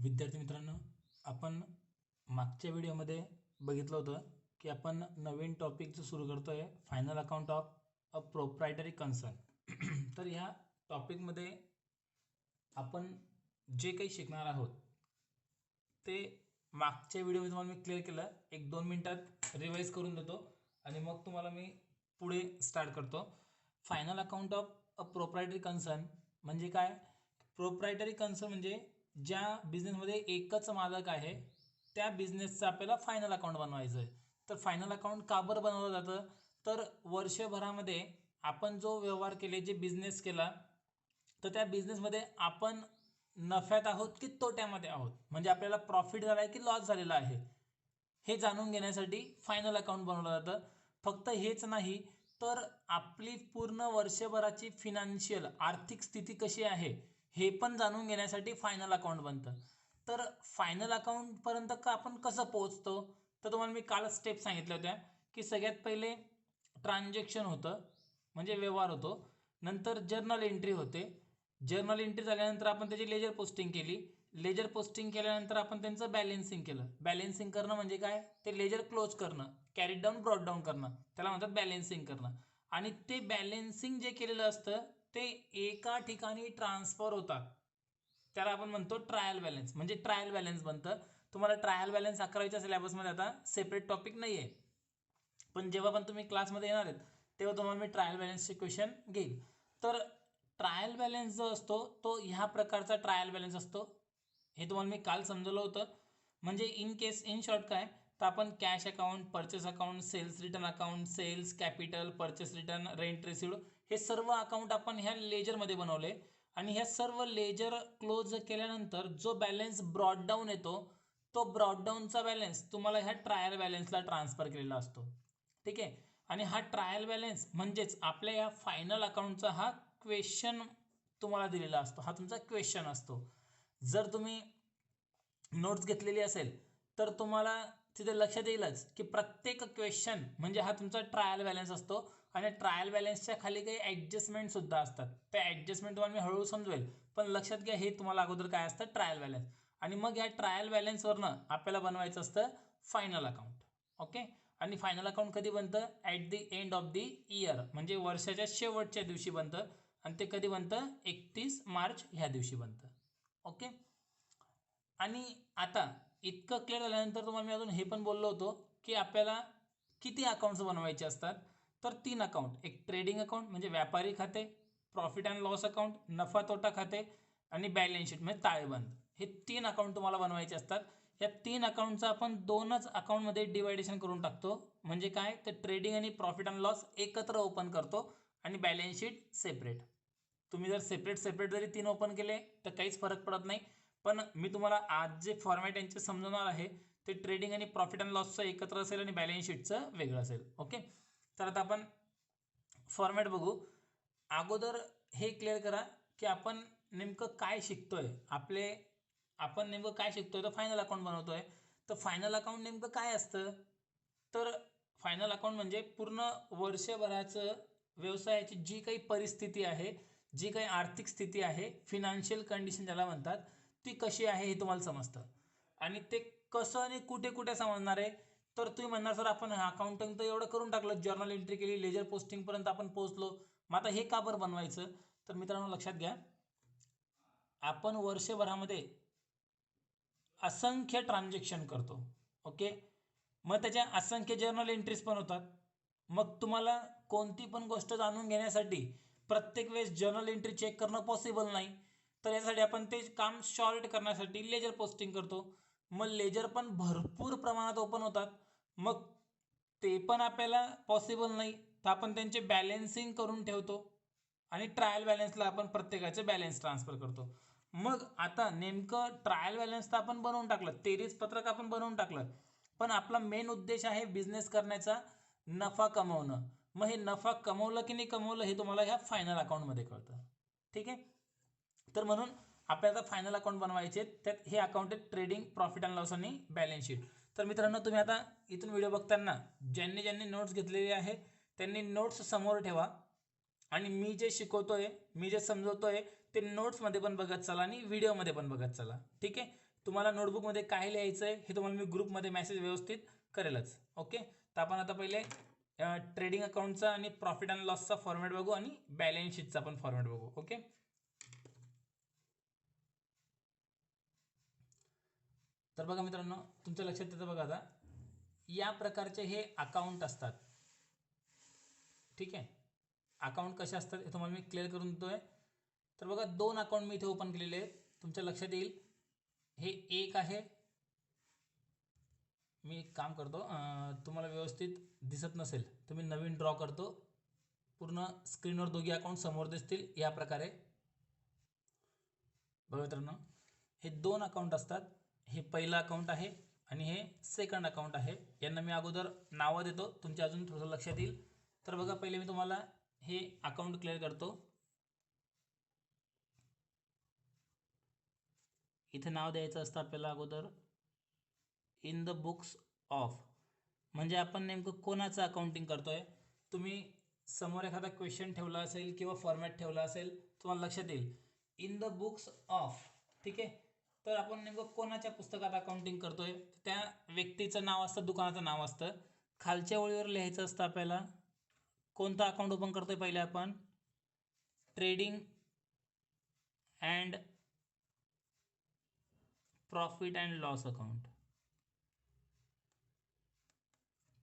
विद्यार्थी मित्रांनो, आपण मागच्या व्हिडिओमध्ये बघितलं होतं की आपण नवीन टॉपिकचं सुरू करतोय, final account of a proprietary concern. तर ह्या टॉपिकमध्ये आपण जे काही शिकणार आहोत ते मागच्या व्हिडिओमध्ये तुम्हाला मी क्लिअर केलं. 1-2 मिनिटात रिवाईज करून देतो आणि मग तुम्हाला मी पुढे स्टार्ट करतो. Final account of a proprietary concern म्हणजे काय? प्रोप्रायटरी कन्सर्न म्हणजे ज्या बिझनेसमध्ये एकच मालक आहे त्या बिझनेसचं आपल्याला फायनल अकाउंट बनवायचं आहे. तर फायनल अकाउंट का बरं बनवलं जातं? तर वर्षभरामध्ये आपण जो व्यवहार केले, जे बिझनेस केला, तर त्या बिझनेसमध्ये आपण नफ्यात आहोत की तोट्यामध्ये आहोत, म्हणजे आपल्याला प्रॉफिट झाला आहे की लॉस झालेला आहे, हे जाणून घेण्यासाठी फायनल अकाउंट बनवलं जातं. फक्त हेच नाही, तर आपली पूर्ण वर्षभराची फिनान्शियल आर्थिक स्थिती कशी आहे हे पण जाणून घेण्यासाठी फायनल अकाउंट बनतं. तर फायनल अकाउंटपर्यंत का आपण कसं पोहोचतो? तर तुम्हाला मी काल स्टेप सांगितल्या होत्या की सगळ्यात पहिले ट्रान्झॅक्शन होतं, म्हणजे व्यवहार होतो. नंतर जर्नल एंट्री होते. जर्नल एंट्री झाल्यानंतर आपण त्याची लेजर पोस्टिंग केली. लेजर पोस्टिंग केल्यानंतर आपण त्यांचं बॅलेन्सिंग केलं. बॅलेन्सिंग करणं म्हणजे काय? ते लेजर क्लोज करणं, कॅरी डाऊन ब्रॉड डाऊन करणं, त्याला म्हणतात बॅलेन्सिंग करणं. आणि ते बॅलेन्सिंग जे केलेलं असतं ते एका ठिकाणी ट्रान्सफर होतात, त्याला आपण म्हणतो ट्रायल बॅलन्स, म्हणजे ट्रायल बॅलन्स बनतं. तुम्हाला ट्रायल बॅलन्स 11वीच्या सिलेबसमध्ये आता सेपरेट टॉपिक नाही आहे, पण जेव्हा पण तुम्ही क्लासमध्ये येणार आहेत तेव्हा तुम्हाला मी ट्रायल बॅलन्सचे क्वेश्चन घेईल. तर ट्रायल बॅलन्स जो असतो तो ह्या प्रकारचा ट्रायल बॅलन्स असतो. हे तुम्हाला मी काल समजवलं होतं. म्हणजे इन शॉर्ट काय, तर आपण cash account, purchase account, sales return account, sales capital, purchase return, rent received, हे सर्व अकाउंट आपण ह्या लेजरमध्ये बनवले. आणि ह्या सर्व लेजर क्लोज केल्यानंतर जो बॅलन्स ब्रॉड डाऊन येतो, तो ब्रॉड डाऊनचा बॅलन्स तुम्हाला ह्या ट्रायल बॅलन्सला ट्रान्सफर केलेला असतो. ठीक आहे. आणि हा ट्रायल बॅलन्स म्हणजेच आपल्या या फायनल अकाउंटचा हा क्वेश्चन तुम्हाला दिलेला असतो, हा तुमचा क्वेश्चन असतो. जर तुम्ही नोट्स घेतलेली असेल तर तुम्हाला तिथे लक्षात येईलच की प्रत्येक क्वेश्चन म्हणजे हा तुमचा ट्रायल बॅलन्स असतो. आणि ट्रायल बॅलन्सच्या खाली काही ॲडजस्टमेंट सुद्धा असतात. त्या ॲडजस्टमेंट तुम्हाला मी हळूहळू समजवेल, पण लक्षात घ्या हे तुम्हाला अगोदर काय असतं, ट्रायल बॅलन्स. आणि मग या ट्रायल बॅलन्सवरनं आपल्याला बनवायचं असतं फायनल अकाउंट. ओके. आणि फायनल अकाउंट कधी बनतं? At the end of the year, म्हणजे वर्षाच्या शेवटच्या दिवशी बनतं. आणि ते कधी बनतं? 31 मार्च ह्या दिवशी बनतं. ओके. आणि आता इतकं क्लिअर झाल्यानंतर तुम्हाला मी अजून हे पण बोललो होतो की आपल्याला किती अकाउंट्स बनवायचे असतात. तर 3 अकाउंट, एक ट्रेडिंग अकाउंट म्हणजे व्यापारी खाते, प्रॉफिट अँड लॉस अकाउंट नफा तोटा खाते, आणि बॅलन्स शीट म्हणजे ताळेबंद, हे 3 अकाउंट तुम्हाला बनवायचे असतात. या 3 अकाउंटचं आपण 2च अकाउंटमध्ये डिवायडेशन करून टाकतो. म्हणजे काय, तर ट्रेडिंग आणि प्रॉफिट अँड लॉस एकत्र ओपन करतो आणि बॅलन्स शीट सेपरेट. तुम्ही जर सेपरेट सेपरेट जरी 3 ओपन केले तर काहीच फरक पडत नाही. पण मी तुम्हाला आज जे फॉर्मॅट यांचे समजवणार आहे ते ट्रेडिंग आणि प्रॉफिट अँड लॉसचं एकत्र असेल आणि बॅलन्स शीटचं वेगळं असेल. ओके. तर आता आपण फॉर्मॅट बघू. अगोदर हे क्लिअर करा की आपण नेमकं काय शिकतोय. आपण नेमकं काय शिकतोय, तर फायनल अकाउंट बनवतोय. तर फायनल अकाउंट नेमकं काय असतं? तर फायनल अकाउंट म्हणजे पूर्ण वर्षभराचं व्यवसायाची जी काही परिस्थिती आहे, जी काही आर्थिक स्थिती आहे, फिनान्शियल कंडिशन ज्याला म्हणतात, ती कशी आहे हे तुम्हाला समजतं. आणि ते कसं आणि कुठे कुठे समजणार आहे, तर तुम्ही म्हणणार सर आपण अकाउंटिंग तर एवढं करून टाकलं, जर्नल एंट्री केली, लेजर पोस्टिंग पर्यंत आपण पोहोचलो, मग आता हे का बरं बनवायचं? तर मित्रांनो लक्षात घ्या, आपण वर्षभरामध्ये असंख्य ट्रान्झॅक्शन करतो. ओके. मग त्याच्या असंख्य जर्नल एंट्रीज पण होतात. मग तुम्हाला कोणती पण गोष्ट जाणून घेण्यासाठी प्रत्येक वेळेस जर्नल एंट्री चेक करणं पॉसिबल नाही. तर यासाठी आपण ते काम शॉर्ट करण्यासाठी लेजर पोस्टिंग करतो. मग लेजर पण भरपूर प्रमाणात ओपन होतात, मग ते पण आपल्याला पॉसिबल नाही, तर आपण त्यांचे बॅलेन्सिंग करून ठेवतो आणि ट्रायल बॅलन्सला आपण प्रत्येकाचे बॅलन्स ट्रान्सफर करतो. मग आता नेमकं ट्रायल बॅलन्स तर आपण बनवून टाकलं, 23 पत्रक आपण बनवून टाकलं, पण आपला मेन उद्देश आहे बिझनेस करण्याचा, नफा कमवणं. मग हे नफा कमवलं की नाही कमवलं हे तुम्हाला ह्या फायनल अकाउंटमध्ये कळतं. ठीक आहे. तर म्हणून आपल्याला फायनल अकाउंट बनवायचे, त्यात हे अकाउंट आहे ट्रेडिंग, प्रॉफिट अँड लॉस आणि बॅलन्स शीट. तर मित्रांनो तुम्ही आता इथून व्हिडिओ बघताना ज्यांनी ज्यांनी नोट्स घेतलेली आहे त्यांनी नोट्स समोर ठेवा आणि मी जे शिकवतोय, मी जे समजवतोय ते नोट्समध्ये पण बघत चला आणि व्हिडिओमध्ये पण बघत चला. ठीक आहे. तुम्हाला नोटबुकमध्ये काय लिहायचं आहे हे तुम्हाला मी ग्रुपमध्ये मेसेज व्यवस्थित करेलच. ओके, तर आपण आता पहिले ट्रेडिंग अकाउंटचा आणि प्रॉफिट अँड लॉसचा फॉर्मॅट बघू आणि बॅलन्स शीटचा पण फॉर्मॅट बघू. ओके, तर बघा मित्रांनो, तुमच्या लक्षात येतं बघा, आता या प्रकारचे हे अकाउंट असतात. ठीक आहे, अकाउंट कसे असतात हे तुम्हाला मी क्लिअर करून देतोय. तर बघा, दोन अकाउंट मी इथे ओपन केलेले आहेत. तुमच्या लक्षात येईल हे एक आहे. मी एक काम करतो, तुम्हाला व्यवस्थित दिसत नसेल तर मी नवीन ड्रॉ करतो, पूर्ण स्क्रीनवर दोघी अकाउंट समोर दिसतील या प्रकारे. बघा मित्रांनो, हे दोन अकाउंट असतात. हे पहिलं अकाउंट आहे आणि हे सेकंड अकाउंट आहे. यांना मी अगोदर नावं देतो, तुमच्या अजून थोडं लक्षात येईल. तर बघा, पहिले मी तुम्हाला हे अकाउंट क्लिअर करतो. इथे नाव द्यायचं असतं आपल्याला अगोदर इन द बुक्स ऑफ, म्हणजे आपण नेमकं कोणाचं अकाउंटिंग करतोय. तुम्ही समोर एखादा क्वेश्चन ठेवला असेल किंवा फॉर्मॅट ठेवला असेल, तुम्हाला लक्षात येईल इन द बुक्स ऑफ. ठीक आहे, तर आपण नेमकं कोणाच्या पुस्तकात अकाउंटिंग करतोय, त्या व्यक्तीचं नाव असतं, दुकानाचं नाव असतं. खालच्या ओळीवर लिहायचं असतं आपल्याला कोणतं अकाउंट ओपन करतोय. पहिले आपण trading and profit and loss account,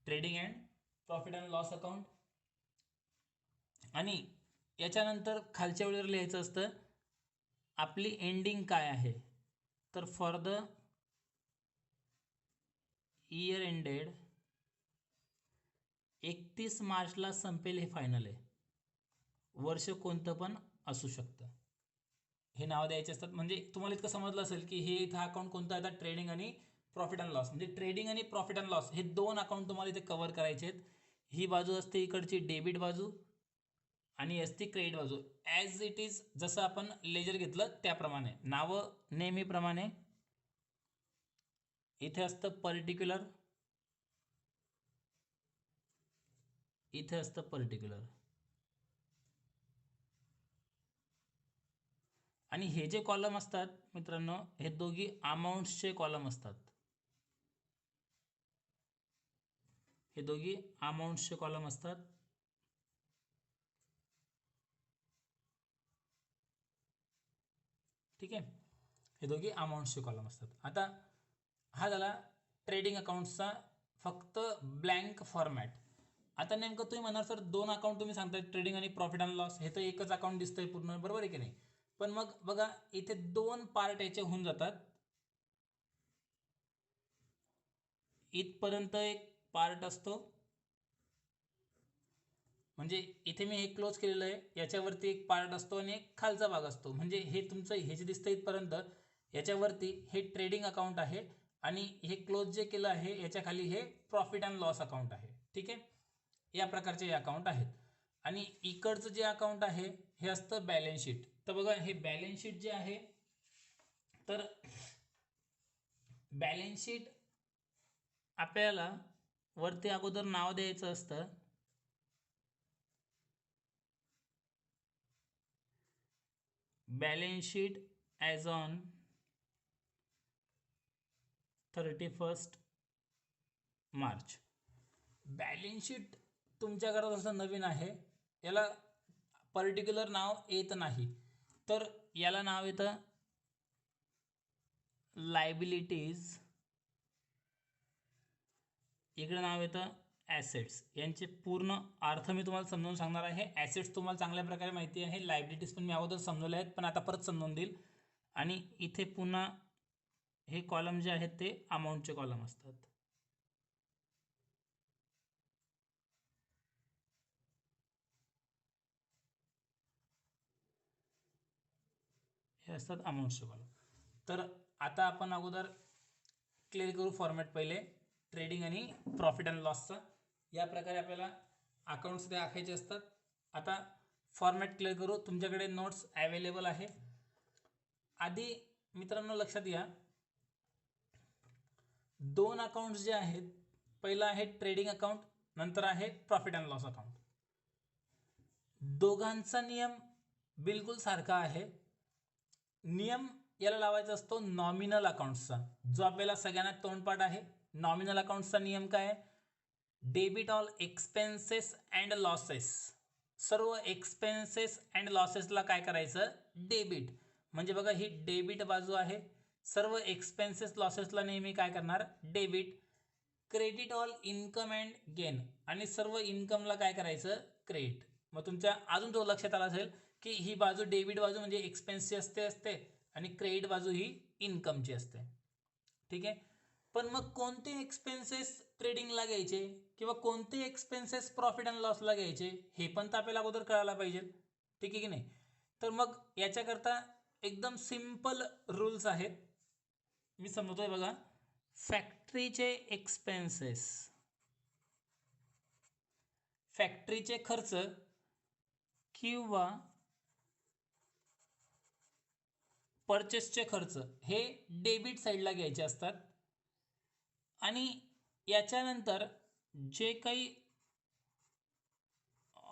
trading and profit and loss account. आणि याच्यानंतर खालच्या वेळेवर लिहायचं असतं आपली एंडिंग काय आहे. तर फॉर द इयर एंडेड 31 मार्चला संपेल, हे फायनल आहे. वर्ष कोणतं पण असू शकतं. हे नाव द्यायचे असतात. म्हणजे तुम्हाला इतकं समजलं असेल की हे इथं अकाउंट कोणतं आहे. आता ट्रेडिंग आणि प्रॉफिट अँड लॉस, म्हणजे ट्रेडिंग आणि प्रॉफिट अँड लॉस हे दोन अकाउंट तुम्हाला इथे कव्हर करायचे आहेत. ही बाजू असते इकडची डेबिट बाजू आणि असते क्रेडिट बाजू. ॲज इट इज, जसं आपण लेजर घेतलं त्याप्रमाणे, नावं नेहमीप्रमाणे इथे असतं पर्टिक्युलर, इथे असतं पर्टिक्युलर. आणि हे जे कॉलम असतात मित्रांनो, हे दोघी अमाऊंट्सचे कॉलम असतात. हे दोघी अमाऊंट्सचे कॉलम असतात. ठीक आहे, हे दोघी अमाऊंट्सचे कॉलम असतात. आता हा झाला ट्रेडिंग अकाउंट्सचा फक्त ब्लँक फॉर्मॅट. आता नेमकं तुम्ही म्हणणार सर, दोन अकाउंट तुम्ही सांगताय, ट्रेडिंग आणि प्रॉफिट अँड लॉस, हे तर एकच अकाउंट दिसतंय पूर्ण, बरोबर आहे की नाही. पण मग बघा, इथे दोन पार्ट याचे होऊन जातात. इथपर्यंत एक पार्ट असतो, म्हणजे इथे मी हे क्लोज केलेलं आहे, याच्यावरती एक पार्ट असतो आणि एक खालचा भाग असतो. म्हणजे हे तुमचं हे जे दिसतं इथपर्यंत, याच्यावरती हे ट्रेडिंग अकाउंट आहे आणि हे क्लोज जे केलं आहे याच्या खाली हे प्रॉफिट अँड लॉस अकाउंट आहे. ठीक आहे, या प्रकारचे हे अकाउंट आहेत. आणि इकडचं जे अकाउंट आहे हे असतं बॅलन्स शीट. तर बघा, हे बॅलन्स शीट जे आहे, तर बॅलन्स शीट आपल्याला वरती अगोदर नाव द्यायचं असतं balance sheet as on 31 March. Balance sheet तुमच्याकडे जसं नवीन आहे, याला पर्टिक्युलर नाव येत नाही, तर याला नाव येतं लायबिलिटीज, इकडे नाव येतं ॲसेट्स. यांचे पूर्ण अर्थ मी तुम्हाला समजावून सांगणार आहे. ॲसेट्स तुम्हाला चांगल्या प्रकारे माहिती आहे, लायबिलिटीज पण मी अगोदर समजवले आहेत, पण आता परत समजावून देईल. आणि इथे पुन्हा हे कॉलम जे आहेत ते अमाऊंटचे कॉलम असतात. हे असतात अमाऊंटचे कॉलम. तर आता आपण अगोदर क्लिअर करू फॉर्मॅट पहिले ट्रेडिंग आणि प्रॉफिट अँड लॉसचा. या प्रकारे आपल्याला अकाउंट्स ते आखायचे असतात. आता फॉर्मॅट क्लिअर करू. तुमच्याकडे नोट्स अवेलेबल आहे. आधी मित्रांनो लक्षात घ्या, दोन अकाउंट्स जे आहेत, पहिलं आहे ट्रेडिंग अकाउंट, नंतर आहे प्रॉफिट अँड लॉस अकाउंट. दोघांचा नियम बिलकुल सारखा आहे. नियम याला लावायचा असतो नॉमिनल अकाउंट्सचा, जो आपल्याला सगळ्यांना तोंडपाठ आहे. नॉमिनल अकाउंट्सचा नियम काय आहे? Debit all expenses and losses. सर्व एक्सपेन्सेस अँड लॉसेसला काय करायचं? डेबिट. म्हणजे बघा ही डेबिट बाजू आहे. सर्व एक्सपेन्सेस लॉसेसला नेहमी काय करणार? Debit. Credit all income and gain, आणि सर्व इन्कमला काय करायचं? क्रेडिट. मग तुमच्या अजून तो लक्षात आला असेल की ही बाजू डेबिट बाजू म्हणजे एक्सपेन्सची असते आणि क्रेडिट बाजू ही इन्कमची असते. ठीक आहे. पण मग कोणते एक्सपेन्सेस ट्रेडिंगला घ्यायचे किंवा कोणते एक्सपेन्सेस प्रॉफिट अँड लॉसला घ्यायचे हे पण तर आपल्याला अगोदर कळायला पाहिजे. ठीक आहे की नाही? तर मग याच्याकरता एकदम सिंपल रूल्स आहेत, मी समजतोय बघा. फॅक्टरीचे एक्सपेन्सेस, फॅक्टरीचे खर्च किंवा परचेसचे खर्च हे डेबिट साईडला घ्यायचे असतात. आणि याच्यानंतर जे काही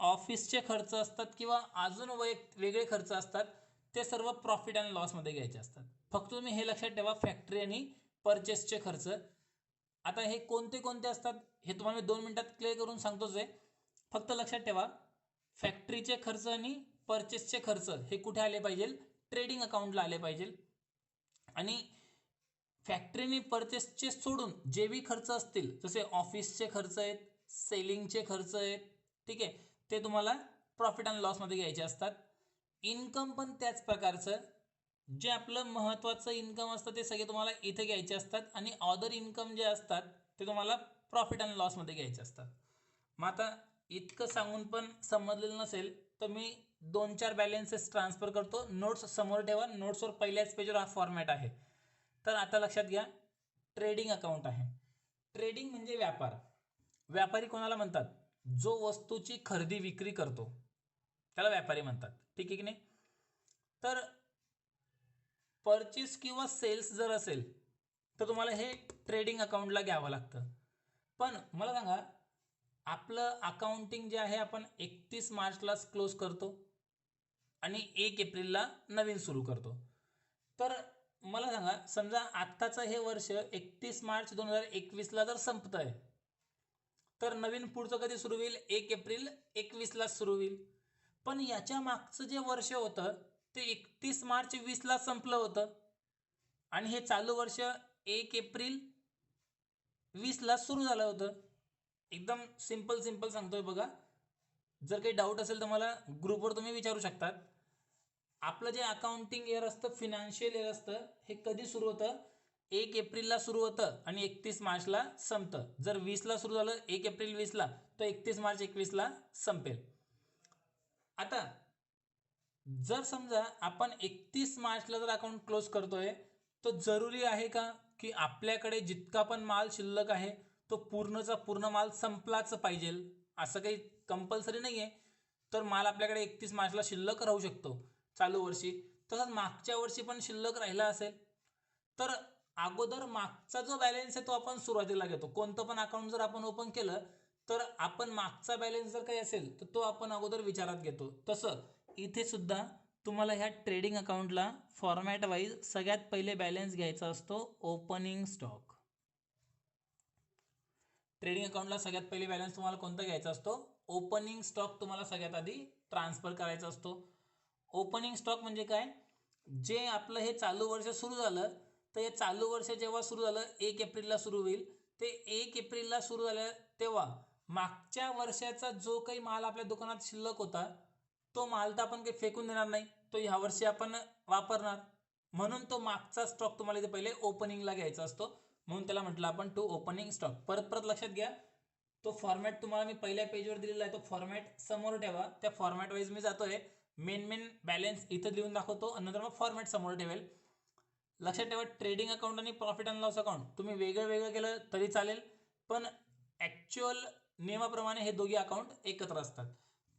ऑफिसचे खर्च असतात किंवा अजून वेगळे खर्च असतात ते सर्व प्रॉफिट अँड लॉसमध्ये घ्यायचे असतात. फक्त तुम्ही हे लक्षात ठेवा, फॅक्टरी आणि परचेसचे खर्च. आता हे कोणते कोणते असतात हे तुम्हाला मी 2 मिनिटात क्लिअर करून सांगतोच आहे. फक्त लक्षात ठेवा, फॅक्टरीचे खर्च आणि परचेसचे खर्च हे कुठे आले पाहिजे? ट्रेडिंग अकाउंटला आले पाहिजे. आणि फॅक्टरीने परचेसचे सोडून जे बी खर्च असतील, जसे ऑफिसचे खर्च आहेत, सेलिंगचे खर्च आहेत, ठीक आहे, ते तुम्हाला प्रॉफिट अँड लॉसमध्ये घ्यायचे असतात. इन्कम पण त्याच प्रकारचं, जे आपलं महत्त्वाचं इन्कम असतं ते सगळे तुम्हाला इथे घ्यायचे असतात आणि अदर इन्कम जे असतात ते तुम्हाला प्रॉफिट अँड लॉसमध्ये घ्यायचे असतात. मग आता इतकं सांगून पण समजलेलं नसेल तर मी 2-4 बॅलन्सेस ट्रान्सफर करतो. नोट्स समोर ठेवा, नोट्सवर पहिल्याच पेजवर हा फॉर्मॅट आहे. तर आता लक्षात घ्या, ट्रेडिंग अकाउंट आहे. ट्रेडिंग म्हणजे व्यापार. व्यापारी कोणाला म्हणतात? जो वस्तूची खरेदी विक्री करतो त्याला व्यापारी म्हणतात. ठीक आहे की नाही? तर परचेस किंवा सेल्स जर असेल तर तुम्हाला हे ट्रेडिंग अकाउंटला घ्यावं लागतं. पण मला सांगा, आपलं अकाउंटिंग जे आहे आपण 31 मार्चलाच क्लोज करतो आणि 1 एप्रिलला नवीन सुरू करतो. तर मला सांगा, समजा आत्ताचं हे वर्ष 31 मार्च 2021ला जर संपत आहे तर नवीन पुढचं कधी सुरू होईल? 1 एप्रिल 21ला सुरू होईल. पण याच्या मागचं जे वर्ष होतं ते 31 मार्च 20ला संपलं होतं आणि हे चालू वर्ष 1 एप्रिल 20ला सुरू झालं होतं. एकदम सिंपल सांगतोय बघा. जर काही डाऊट असेल तर मला ग्रुपवर तुम्ही विचारू शकतात. आपलं जे अकाउंटिंग इयर असतं, फिनान्शियल इयर असतं, हे कधी सुरू होतं? 1 एप्रिलला सुरू होतं आणि 31 मार्चला संपतं. जर 20ला सुरू झालं 1 एप्रिल 20ला तर 31 मार्च 21ला संपेल. आता जर समजा आपण 31 मार्चला जर अकाउंट क्लोज करतोय तर जरुरी आहे का की आपल्याकडे जितका पण माल शिल्लक आहे तो पूर्णचा पूर्ण माल संपलाच पाहिजे? असं काही कंपल्सरी नाही आहे. तर माल आपल्याकडे 31 मार्चला शिल्लक राहू शकतो चालू वर्षी, तसंच मागच्या वर्षी पण शिल्लक राहिला असेल तर अगोदर मागचा जो बॅलन्स आहे तो आपण सुरुवातीला घेतो. कोणतं पण अकाउंट जर आपण ओपन केलं तर आपण मागचा बॅलन्स जर काही असेल तर तो आपण अगोदर विचारात घेतो. तसं इथे सुद्धा तुम्हाला ह्या ट्रेडिंग अकाउंटला फॉर्मॅट वाईज सगळ्यात पहिले बॅलन्स घ्यायचा असतो ओपनिंग स्टॉक. ट्रेडिंग अकाउंटला सगळ्यात पहिले बॅलन्स तुम्हाला कोणता घ्यायचा असतो? ओपनिंग स्टॉक तुम्हाला सगळ्यात आधी ट्रान्सफर करायचा असतो. ओपनिंग स्टॉक म्हणजे काय? जे आपलं हे चालू वर्ष सुरू झालं तर हे चालू वर्ष जेव्हा सुरू झालं 1 एप्रिलला सुरू होईल, ते 1 एप्रिलला सुरू झालं तेव्हा मागच्या वर्षाचा जो काही माल आपल्या दुकानात शिल्लक होता तो माल तर आपण काही फेकून देणार नाही, तो ह्या वर्षी आपण वापरणार. म्हणून तो मागचा स्टॉक तुम्हाला इथे पहिले ओपनिंगला घ्यायचा असतो, म्हणून त्याला म्हटलं आपण टू ओपनिंग स्टॉक. परत लक्षात घ्या, तो फॉर्मॅट तुम्हाला मी पहिल्या पेजवर दिलेला आहे, तो फॉर्मॅट समोर ठेवा. त्या फॉर्मॅट वाईज मी जातोय, मेन बॅलन्स इथं लिहून दाखवतो आणि नंतर मग फॉर्मॅट समोर ठेवेल. लक्षात ठेवा, ट्रेडिंग अकाउंट आणि प्रॉफिट अँड लॉस अकाउंट तुम्ही वेगळं केलं तरी चालेल, पण ॲक्च्युअल नियमाप्रमाणे हे दोघे अकाउंट एकत्र असतात.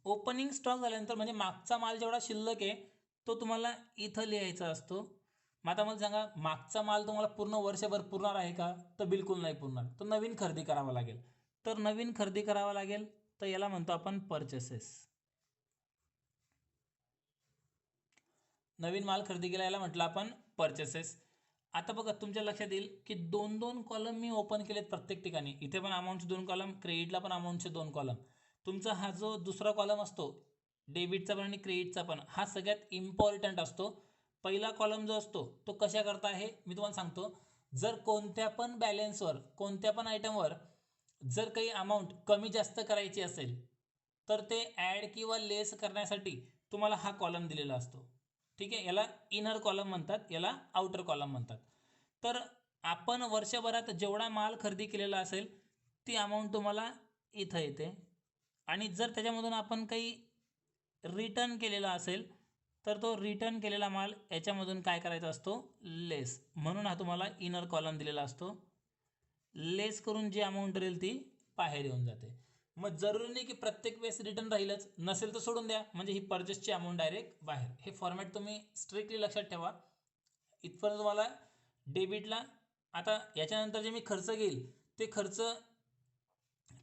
ओपनिंग स्टॉक झाल्यानंतर म्हणजे मागचा माल जेवढा शिल्लक आहे तो तुम्हाला इथं लिहायचा असतो. मग आता मला सांगा, मागचा माल तुम्हाला पूर्ण वर्षभर पुरणार आहे का? तर बिलकुल नाही पुरणार. तर नवीन खरेदी करावा लागेल. तर नवीन खरेदी करावा लागेल तर याला म्हणतो आपण परचेसेस. नवीन माल खरेदी केला याला म्हटलं आपण परचेसेस. आता बघा तुमच्या लक्षात येईल की दोन दोन कॉलम मी ओपन केलेत प्रत्येक ठिकाणी. इथे पण अमाऊंटचे 2 कॉलम, क्रेडिटला पण अमाऊंटचे 2 कॉलम. तुमचा हा जो दुसरा कॉलम असतो डेबिटचा पण आणि क्रेडिटचा पण, हा सगळ्यात इम्पॉर्टंट असतो. पहिला कॉलम जो असतो तो कशा करता आहे मी तुम्हाला सांगतो. जर कोणत्या पण बॅलन्सवर, कोणत्या पण आयटमवर जर काही अमाऊंट कमी जास्त करायची असेल तर ते ॲड किंवा लेस करण्यासाठी तुम्हाला हा कॉलम दिलेला असतो. ठीक आहे, याला इनर कॉलम म्हणतात, याला आउटर कॉलम म्हणतात. तर आपण वर्षभरात जेवढा माल खरेदी केलेला असेल ती अमाऊंट तुम्हाला इथं येते. आणि जर त्याच्यामधून आपण काही रिटर्न केलेला असेल तर तो रिटर्न केलेला माल याच्यामधून काय करायचा असतो, लेस. म्हणून हा तुम्हाला इनर कॉलम दिलेला असतो. लेस करून जी अमाऊंट राहील ती बाहेर येऊन जाते. मग जरुरी नाही की प्रत्येक वेळेस रिटर्न राहीलच, नसेल तर सोडून द्या, म्हणजे ही परचेसची अमाऊंट डायरेक्ट बाहेर. हे फॉर्मॅट तुम्ही स्ट्रिक्टली लक्षात ठेवा. इथपर्यंत तुम्हाला डेबिटला. आता याच्यानंतर जे मी खर्च घेईल ते खर्च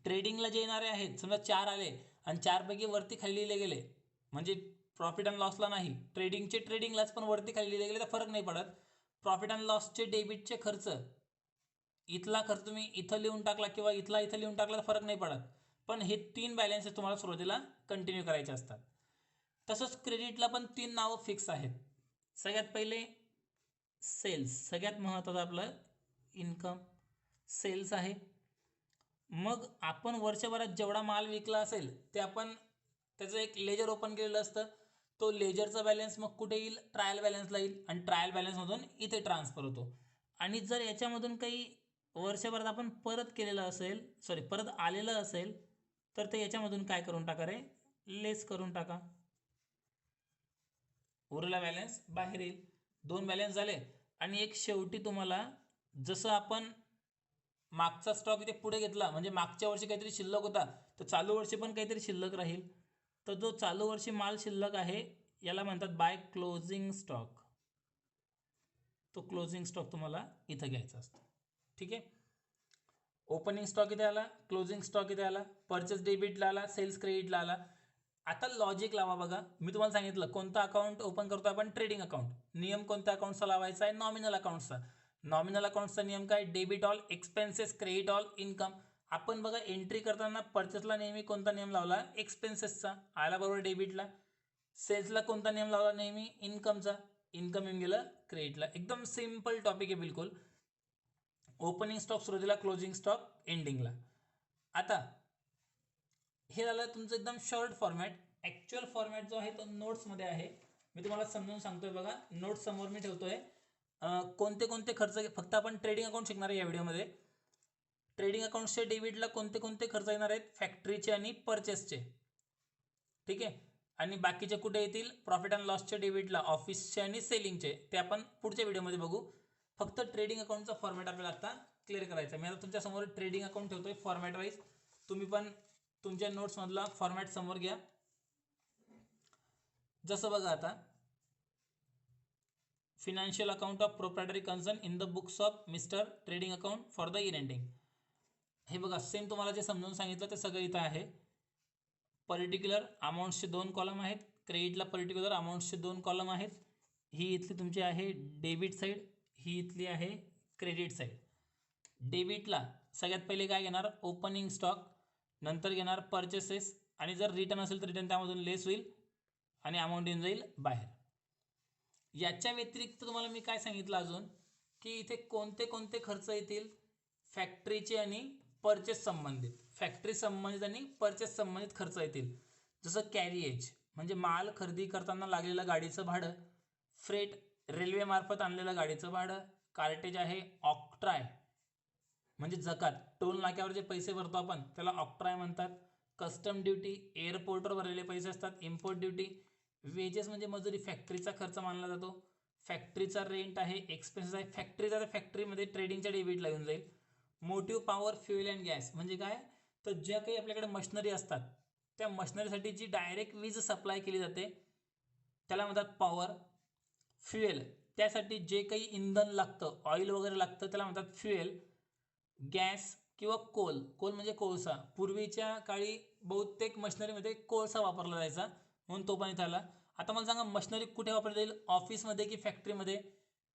ट्रेडिंगला जे येणारे आहेत, समजा 4 आले आणि 4 पैकी वरती खाली लिहिले गेले, म्हणजे प्रॉफिट अँड लॉसला नाही, ट्रेडिंगचे ट्रेडिंगलाच पण वरती खाली लिहिले गेले तर फरक नाही पडत. प्रॉफिट अँड लॉसचे डेबिटचे खर्च, इथला खर्च तुम्ही इथं लिहून टाकला किंवा इथला इथं लिहून टाकला तर फरक नाही पडत. पण हे 3 बॅलन्सेस तुम्हाला सुरुवातीला कंटिन्यू करायचे असतात. तसंच क्रेडिटला पण 3 नावं फिक्स आहेत. सगळ्यात पहिले सेल्स, सगळ्यात महत्त्वाचं आपलं इन्कम सेल्स आहे. मग आपण वर्षभरात जेवढा माल विकला असेल ते आपण त्याचं एक लेजर ओपन केलेलं असतं. तो लेजरचा बॅलन्स मग कुठे येईल, ट्रायल बॅलन्सला येईल आणि ट्रायल बॅलन्समधून इथे ट्रान्सफर होतो. आणि जर याच्यामधून काही वर्षभरात आपण परत केलेलं असेल, सॉरी परत आलेलं असेल तर ते याच्यामधून काय करून टाका रे, लेस करून टाका. उरला बॅलन्स बाहेर येईल. 2 बॅलन्स झाले. आणि एक शेवटी तुम्हाला, जसं आपण मागचा स्टॉक इथे पुढे घेतला म्हणजे मागच्या वर्षी काहीतरी शिल्लक होता तर चालू वर्षी पण काहीतरी शिल्लक राहील. तर जो चालू वर्षी माल शिल्लक आहे याला म्हणतात बाय क्लोजिंग स्टॉक. तो क्लोजिंग स्टॉक तुम्हाला इथं घ्यायचा असतो. ठीक आहे, ओपनिंग स्टॉक इथे आला, क्लोजिंग स्टॉक इथे आला, परचेस डेबिटला आला, सेल्स क्रेडिटला आला. आता लॉजिक लावा. बघा मी तुम्हाला सांगितलं कोणता अकाउंट ओपन करतो आपण, ट्रेडिंग अकाउंट. नियम कोणत्या अकाउंटचा लावायचा आहे, नॉमिनल अकाउंटचा. नॉमिनल अकाउंटचा नियम काय, debit all expenses credit all income. आपण बघा एंट्री करताना परचेसला नेहमी कोणता नियम लावला, एक्सपेन्सेसचा, आला बरोबर डेबिटला. सेल्सला कोणता नियम लावला, नेहमी इन्कमचा, इन्कम येऊन गेलं क्रेडिटला. एकदम सिम्पल टॉपिक आहे बिलकुल. ओपनिंग स्टॉक सुरुवातीला, क्लोजिंग स्टॉक एंडिंगला. आता हे झालं तुमचं एकदम शॉर्ट फॉर्मॅट. ॲक्च्युअल फॉर्मॅट जो आहे तो नोट्समध्ये आहे, मी तुम्हाला समजून सांगतोय. बघा नोट्स समोर मी ठेवतोय. कोणते कोणते खर्च, फक्त आपण ट्रेडिंग अकाउंट शिकणार आहे या व्हिडिओमध्ये. ट्रेडिंग अकाउंटचे डेबिटला कोणते कोणते खर्च येणार आहेत, फॅक्टरीचे आणि परचेसचे. ठीक आहे, आणि बाकीचे कुठे येतील, प्रॉफिट अँड लॉसचे डेबिटला, ऑफिसचे आणि सेलिंगचे, ते आपण पुढच्या व्हिडिओमध्ये बघू. फक्त ट्रेडिंग अकाउंटचा फॉर्मॅट आपल्याला आता क्लिअर करायचा. मी आता तुमच्यासमोर ट्रेडिंग अकाउंट ठेवतोय फॉर्मॅट वाईज. तुम्ही पण तुमच्या नोट्समधला फॉर्मॅट समोर घ्या. जसं बघा आता, financial account of proprietary concern in the books of mister trading account for the year ending. हे बघा सेम तुम्हाला जे समजून सांगितलं ते सगळं इथं आहे. पर्टिक्युलर अमाऊंट्सचे 2 कॉलम आहेत, क्रेडिटला पर्टिक्युलर अमाऊंट्सचे 2 कॉलम आहेत. ही इथली तुमची आहे डेबिट साईड, ही इथली आहे क्रेडिट साईड. डेबिटला सगळ्यात पहिले काय घेणार, ओपनिंग स्टॉक, नंतर घेणार परचेसेस, आणि जर रिटर्न असेल तर रिटर्न त्यामधून लेस होईल आणि अमाऊंट येऊन जाईल बाहेर. याच्या व्यतिरिक्त तुम्हाला मी काय सांगितलं अजून, की इथे कोणते कोणते खर्च येतील, फॅक्टरीचे आणि परचेस संबंधित, फॅक्टरी संबंधित आणि परचेस संबंधित खर्च येतील. जसं कॅरिएज म्हणजे माल खरेदी करताना लागलेलं गाडीचं भाडं, फ्रेट रेल्वेमार्फत आणलेलं गाडीचं भाडं, कार्टेज आहे, ऑक्ट्राय म्हणजे जकात, टोल नाक्यावर जे पैसे भरतो आपण त्याला ऑक्ट्राय म्हणतात, कस्टम ड्युटी एअरपोर्टवर भरलेले पैसे असतात, इम्पोर्ट ड्युटी, वेजेस म्हणजे मजुरी, फॅक्टरीचा खर्च मानला जातो, फॅक्टरीचा रेंट आहे, एक्सपेन्सेस आहे फॅक्टरीचा, तर फॅक्टरीमध्ये ट्रेडिंगच्या डेबिटला येऊन जाईल. Motive power fuel and gas म्हणजे काय, तर ज्या काही आपल्याकडे मशिनरी असतात त्या मशिनरीसाठी जी डायरेक्ट वीज सप्लाय केली जाते त्याला म्हणतात पॉवर. फ्युएल त्यासाठी जे काही इंधन लागतं, ऑइल वगैरे लागतं त्याला म्हणतात फ्युएल. गॅस किंवा कोल, कोल म्हणजे कोळसा, पूर्वीच्या काळी बहुतेक मशिनरीमध्ये कोळसा वापरला जायचा म्हणून तो पण इथं आला. आता मला सांगा मशिनरी कुठे वापरली जाईल, ऑफिसमध्ये की फॅक्टरीमध्ये?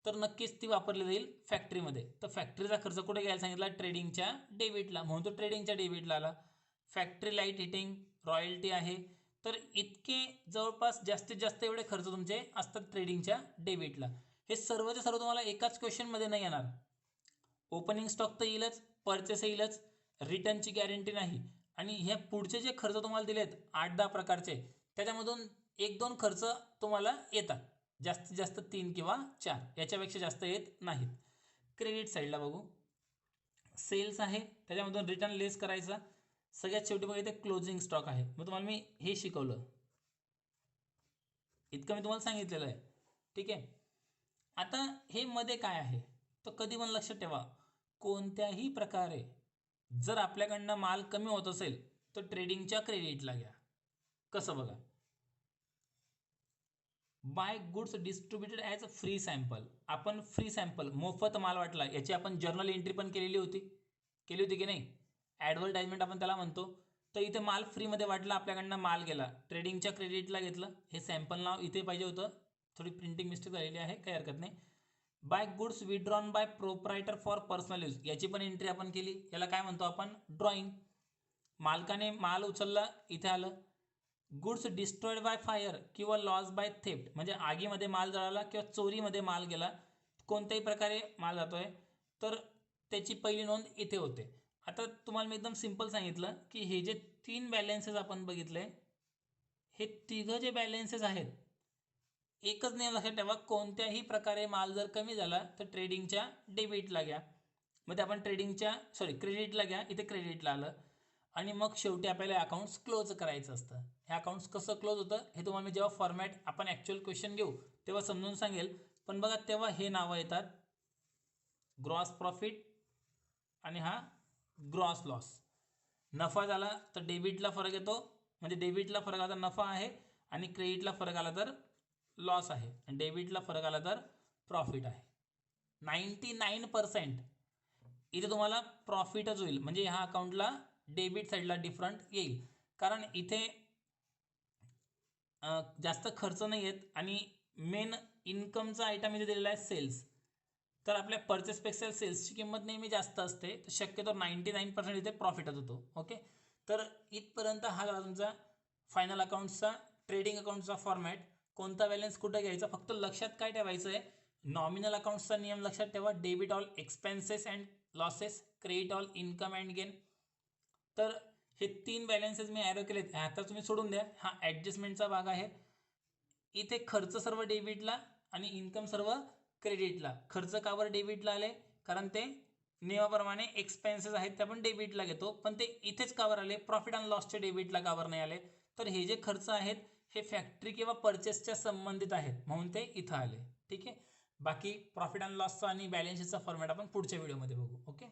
तर नक्कीच ती वापरली जाईल फॅक्टरीमध्ये. तर फॅक्टरीचा खर्च कुठे घ्यायला सांगितला, ट्रेडिंगच्या डेबिटला, म्हणून तो ट्रेडिंगच्या डेबिटला आला. फॅक्टरी लाईट हिटिंग रॉयल्टी आहे. तर इतके जवळपास जास्तीत जास्त एवढे खर्च तुमचे असतात ट्रेडिंगच्या डेबिटला. हे सर्वचे सर्व तुम्हाला एकाच क्वेश्चनमध्ये नाही येणार. ओपनिंग स्टॉक तर येईलच, परचेस येईलच, रिटर्नची गॅरंटी नाही, आणि ह्या पुढचे जे खर्च तुम्हाला दिलेत 8-10 प्रकारचे, त्याच्यामधून 1-2 खर्च तुम्हाला येतात, जास्तीत जास्त 3 किंवा 4, याच्यापेक्षा जास्त येत नाहीत. क्रेडिट साईडला बघू, सेल्स आहे, त्याच्यामधून रिटर्न लेस करायचा. सगळ्यात शेवटी बघा इथे क्लोजिंग स्टॉक आहे. मग तुम्हाला मी हे शिकवलं, इतकं मी तुम्हाला सांगितलेलं आहे. ठीक आहे. आता हे मध्ये काय आहे, तर कधी पण लक्षात ठेवा, कोणत्याही प्रकारे जर आपल्याकडनं माल कमी होत असेल तर ट्रेडिंगच्या क्रेडिटला घ्या. कसं बघा, by goods distributed as a free sample. आपण फ्री सॅम्पल, मोफत माल वाटला, याची आपण जर्नल एंट्री पण केली होती की नाही? ॲडव्हर्टाइजमेंट आपण त्याला म्हणतो. तर इथे माल फ्रीमध्ये वाटला, आपल्याकडनं माल गेला, ट्रेडिंगच्या क्रेडिटला घेतलं. हे सॅम्पल नाव इथे पाहिजे होतं, थोडी प्रिंटिंग मिस्टेक झालेली आहे, काही हरकत नाही. By goods withdrawn by proprietor for personal use, याची पण एंट्री आपण केली. याला काय म्हणतो आपण, ड्रॉइंग. मालकाने माल उचलला, इथे आलं. गुड्स डिस्ट्रॉइड बाय फायर किंवा लॉस बाय थेफ्ट, म्हणजे आगीमध्ये माल जळाला किंवा चोरीमध्ये माल गेला, कोणत्याही प्रकारे माल जातोय, तर त्याची पहिली नोंद इथे होते. आता तुम्हाला मी एकदम सिंपल सांगितलं की हे जे 3 बॅलन्सेस आपण बघितले, हे तिघं जे बॅलन्सेस आहेत, एकच नियम लक्षात ठेवा, कोणत्याही प्रकारे माल जर कमी झाला तर ट्रेडिंगच्या डेबिटला घ्या. मग ते आपण क्रेडिटला घ्या, इथे क्रेडिटला आलं. आणि मग शेवटी आपल्याला अकाउंट्स क्लोज करायचं असतं. हे अकाउंट्स कसं क्लोज होतं हे तुम्हाला मी जेव्हा फॉर्मॅट आपण ॲक्च्युअल क्वेश्चन घेऊ तेव्हा समजून सांगेल. पण बघा, तेव्हा हे नावं येतात, ग्रॉस प्रॉफिट आणि हा ग्रॉस लॉस. नफा झाला तर डेबिटला फरक येतो, म्हणजे डेबिटला फरक आला तर नफा आहे, आणि क्रेडिटला फरक आला तर लॉस आहे, आणि डेबिटला फरक आला तर प्रॉफिट आहे. 99% इथे तुम्हाला प्रॉफिटच होईल, म्हणजे ह्या अकाउंटला डेबिट साईडला डिफरंट येईल, कारण इथे जास्त खर्च नाही आहेत, आणि मेन इन्कमचा आयटम इथे दिलेला आहे सेल्स. तर आपल्या परचेसपेक्षा सेल्सची किंमत नेहमी जास्त असते, तर शक्यतो 99% इथे प्रॉफिटच होतो. ओके, तर इथपर्यंत हा झाला तुमचा फायनल अकाउंटचा, ट्रेडिंग अकाउंटचा फॉर्मॅट. कोणता बॅलन्स कुठं घ्यायचा, फक्त लक्षात काय ठेवायचं आहे, नॉमिनल अकाउंट्सचा नियम लक्षात ठेवा, debit all expenses and losses, credit all income and gain. तर हे 3 बॅलन्सेस मी ॲरो केलेत, आता तुम्ही सोडून द्या, हा ॲडजस्टमेंटचा भाग आहे. इथे खर्च सर्व डेबिटला आणि इन्कम सर्व क्रेडिटला. खर्च कावर डेबिटला आले, कारण ते नियमाप्रमाणे एक्सपेन्सेस आहेत ते आपण डेबिटला घेतो, पण ते इथेच कावर आले, प्रॉफिट अँड लॉसच्या डेबिटला कावर नाही आले. तर हे जे खर्च आहेत हे फॅक्टरी किंवा परचेसच्या संबंधित आहेत, म्हणून ते इथं आले. ठीक आहे, बाकी प्रॉफिट अँड लॉसचा आणि बॅलन्स शीटचा फॉर्मॅट आपण पुढच्या व्हिडिओमध्ये बघू. ओके.